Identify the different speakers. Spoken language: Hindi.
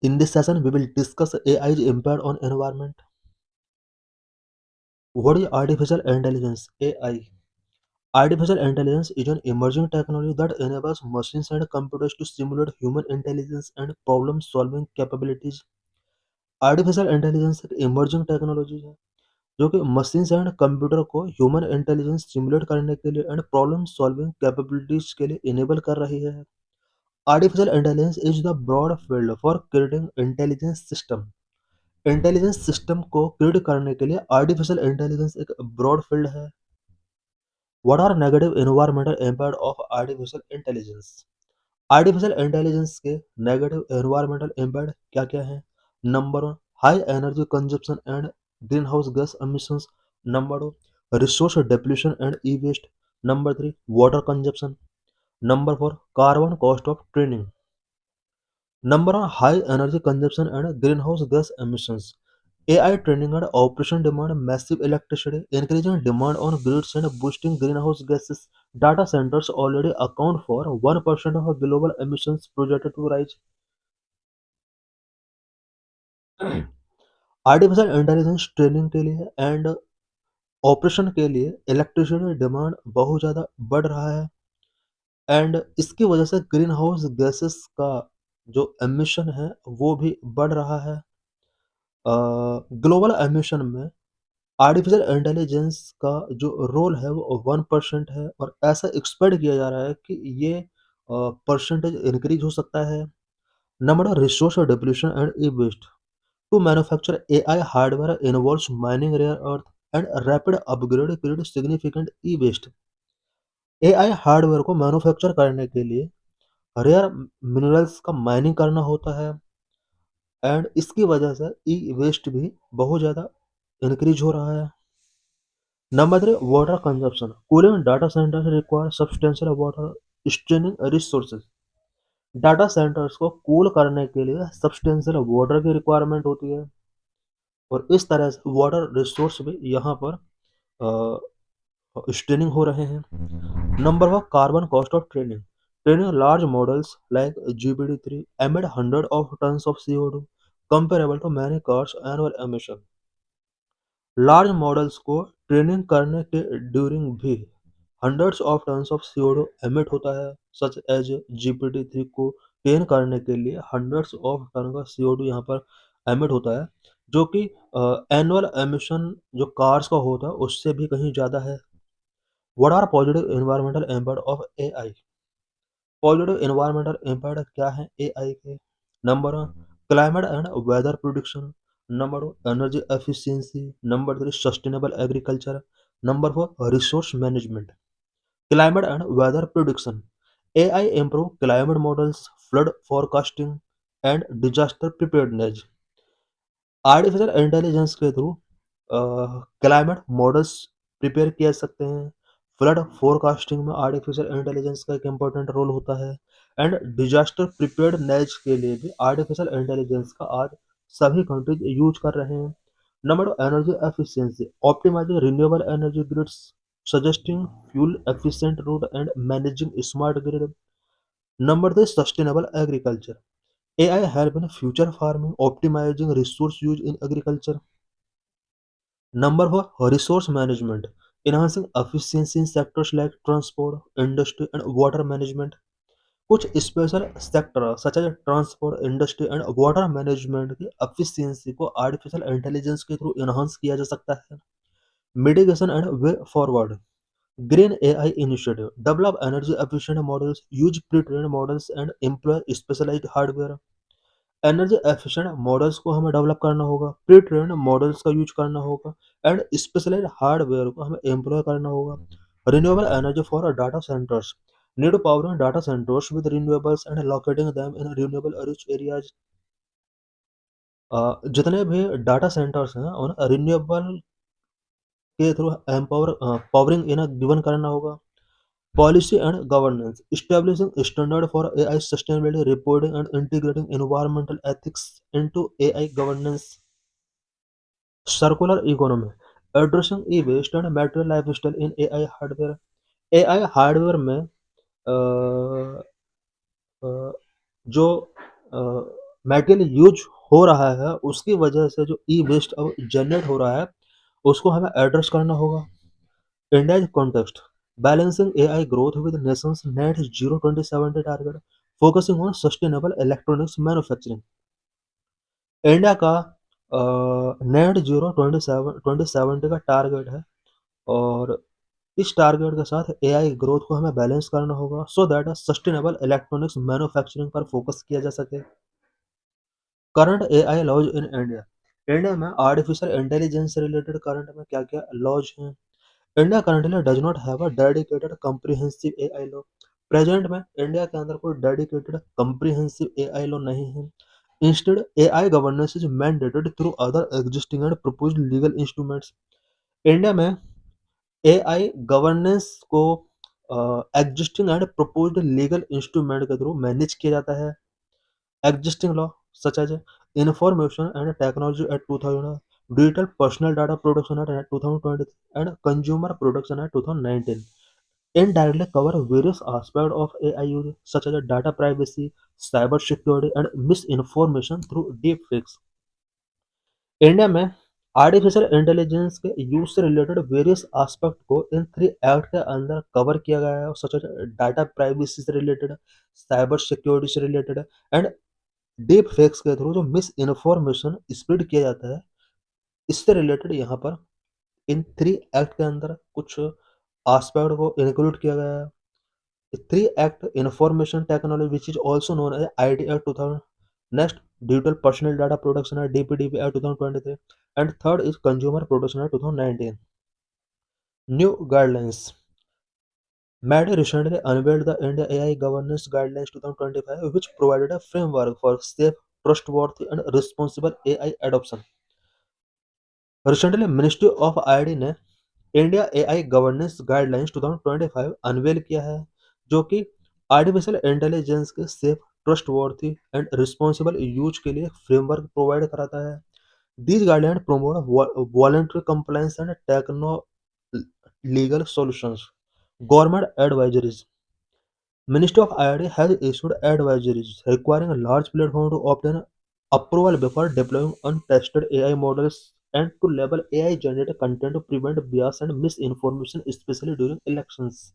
Speaker 1: In this session, we will discuss AI's impact on environment. What is artificial intelligence? AI. Artificial intelligence is an emerging technology that enables machines and computers to simulate human intelligence and problem-solving capabilities. Artificial intelligence एक इमर्जिंग टेक्नोलॉजी है जो कि मशीन्स एंड कंप्यूटर को ह्यूमन इंटेलिजेंस सिमुलेट करने के लिए एंड प्रॉब्लम सॉल्विंग कैपेबिलिटीज के लिए इनेबल कर रही है। Artificial intelligence is the broad field for creating intelligence system. Intelligence system को क्रिएट करने के लिए आर्टिफिशियल इंटेलिजेंस एक ब्रॉड फील्ड है। What are negative environmental impact of artificial intelligence? Artificial intelligence के नेगेटिव एनवायरमेंटल इम्पैक्ट क्या क्या है? Number one, high energy consumption and greenhouse gas emissions. Number two, resource depletion and e waste. Number three, water consumption. Number four, carbon cost of training. Number one, high energy consumption and greenhouse gas emissions. AI training and operation demand massive electricity, increasing demand on grids and boosting greenhouse gases. Data centers already account for 1% of global emissions projected to rise. Artificial intelligence training के लिए एंड ऑपरेशन के लिए इलेक्ट्रिसिटी डिमांड बहुत ज़्यादा बढ़ रहा है एंड इसकी वजह से ग्रीन हाउस गैसेस का जो एमिशन है वो भी बढ़ रहा है। ग्लोबल एमिशन में आर्टिफिशियल इंटेलिजेंस का जो रोल है वो 1% है और ऐसा एक्सपेक्ट किया जा रहा है कि ये परसेंटेज इंक्रीज हो सकता है। Number resource depletion and e waste. To manufacture AI hardware involves mining rare earth and rapid upgrade create significant e waste. AI hardware को मैन्युफैक्चर करने के लिए रेयर मिनरल्स का माइनिंग करना होता है एंड इसकी वजह से ई वेस्ट भी बहुत ज़्यादा इंक्रीज हो रहा है। Number three, water consumption. Cooling data centers require substantial water straining resources. Data centres को कूल करने के लिए सब्सटेंशियल वाटर की रिक्वायरमेंट होती है और इस तरह से वाटर रिसोर्स भी यहाँ पर स्ट्रेनिंग हो रहे हैं। Number one, carbon cost of training. Training large models like GPT-3 emit hundred of tons of CO2 comparable to many cars annual emission। Large models को ट्रेनिंग करने के ड्यूरिंग भी hundreds of tons of CO2 emit होता है। सच एज GPT-3 को ट्रेन करने के लिए हंड्रेड्स ऑफ टन का CO2 यहाँ पर एमिट होता है जो कि एनुअल एमिशन जो कार्स का होता है उससे भी कहीं ज़्यादा है। What are positive environmental impact of AI? Positive environmental impact क्या है एआई के? Number one, climate and weather prediction. Number two, energy efficiency. Number three, sustainable agriculture. Number four, resource management. Climate and weather prediction. AI improve climate models, flood forecasting and disaster preparedness। Artificial intelligence के थ्रू क्लाइमेट मॉडल्स प्रिपेयर किए जा सकते हैं। फ्लड फोरकास्टिंग में आर्टिफिशियल इंटेलिजेंस का एक इम्पोर्टेंट रोल होता है एंड डिजास्टर प्रिपेयर्डनेस के लिए भी आर्टिफिशियल इंटेलिजेंस का आज सभी कंट्रीज यूज कर रहे हैं। Number two, energy efficiency. Optimising renewable energy grids, suggesting fuel efficient route and managing smart grid. Number three, sustainable agriculture. AI help in future farming, optimizing resource use in agriculture। Number four, resource management, enhancing efficiency in sectors like transport, industry, and water management। कुछ special sector such as transport, industry and water management की एफिशिएंसी को आर्टिफिशियल इंटेलिजेंस के थ्रू एनहांस किया जा सकता है। Mitigation and way forward. Green AI initiative develop energy efficient models, use pre trained models and employ specialised hardware. Energy efficient models को हमें डेवलप करना होगा, प्री ट्रेन्ड मॉडल्स का यूज करना होगा एंड स्पेशलाइज्ड हार्डवेयर को हमें एम्प्लॉय करना होगा। Renewable energy for data centres, need powering data centres with renewables and locating them in renewable rich areas. जितने भी डाटा सेंटर्स हैं उन रिन्यूएबल के थ्रू पावरिंग इन्हें गिवन करना होगा। Policy and governance, establishing standard for AI sustainability reporting and integrating environmental ethics into AI governance। Circular economy, addressing e-waste and material lifestyle in AI hardware। AI hardware में अ, अ, जो मटेरियल यूज हो रहा है उसकी वजह से जो ई वेस्ट अब जनरेट हो रहा है उसको हमें एड्रेस करना होगा। India context balancing AI growth with Nations net zero 2070 target focusing on sustainable electronics manufacturing. India का नेट जीरो 2070 का टारगेट है और इस टारगेट के साथ एआई ग्रोथ को हमें बैलेंस करना होगा so that sustainable electronics manufacturing पर फोकस किया जा सके। Current AI laws in India. India में आर्टिफिशियल इंटेलिजेंस से रिलेटेड करंट में क्या क्या लॉज हैं। India currently does not have a dedicated comprehensive AI law. Present में इंडिया के अंदर कोई डेडिकेटेड कॉम्प्रिहेंसिव एआई लॉ नहीं है। Instead AI governance is mandated through other existing and proposed legal instruments. India में एआई गवर्नेंस को existing and proposed legal instrument के थ्रू मैनेज किया जाता है। Existing law such as Information and Technology Act 2000, Digital Personal Data Protection Act 2020, and Consumer Protection Act 2019 indirectly cover various aspects of AI use such as data privacy, cyber security, and misinformation through deepfakes. India में आर्टिफिशियल इंटेलिजेंस के यूज से रिलेटेड वेरियस एस्पेक्ट को इन 3 एक्ट के अंदर कवर किया गया है सच एज डाटा प्राइवेसी से रिलेटेड, साइबर सिक्योरिटी से रिलेटेड एंड डीप फेक्स के थ्रू जो मिस इन्फॉर्मेशन स्प्रेड किया जाता है इससे रिलेटेड यहाँ पर इन 3 एक्ट के अंदर कुछ एस्पेक्ट को इंक्लूड किया गया है। 3 act information technology which is also known as IT act 2000, next digital personal data protection act DPDP act 2023 and third is consumer protection act 2019। New guidelines MAD recently unveiled the India AI Governance Guidelines 2025, which provided a framework for safe, trustworthy, and responsible AI adoption. Recently ministry of IT ने India AI governance guidelines 2025 unveil किया है जो कि आर्टिफिशियल इंटेलिजेंस के safe trustworthy and responsible use के लिए फ्रेमवर्क प्रोवाइड कराता है। These guideline promote voluntary compliance and techno legal solutions. Government advisories Ministry of IRD has issued advisories requiring a large platform to obtain approval before deploying untested AI models and to label AI generated content to prevent bias and misinformation, especially during elections.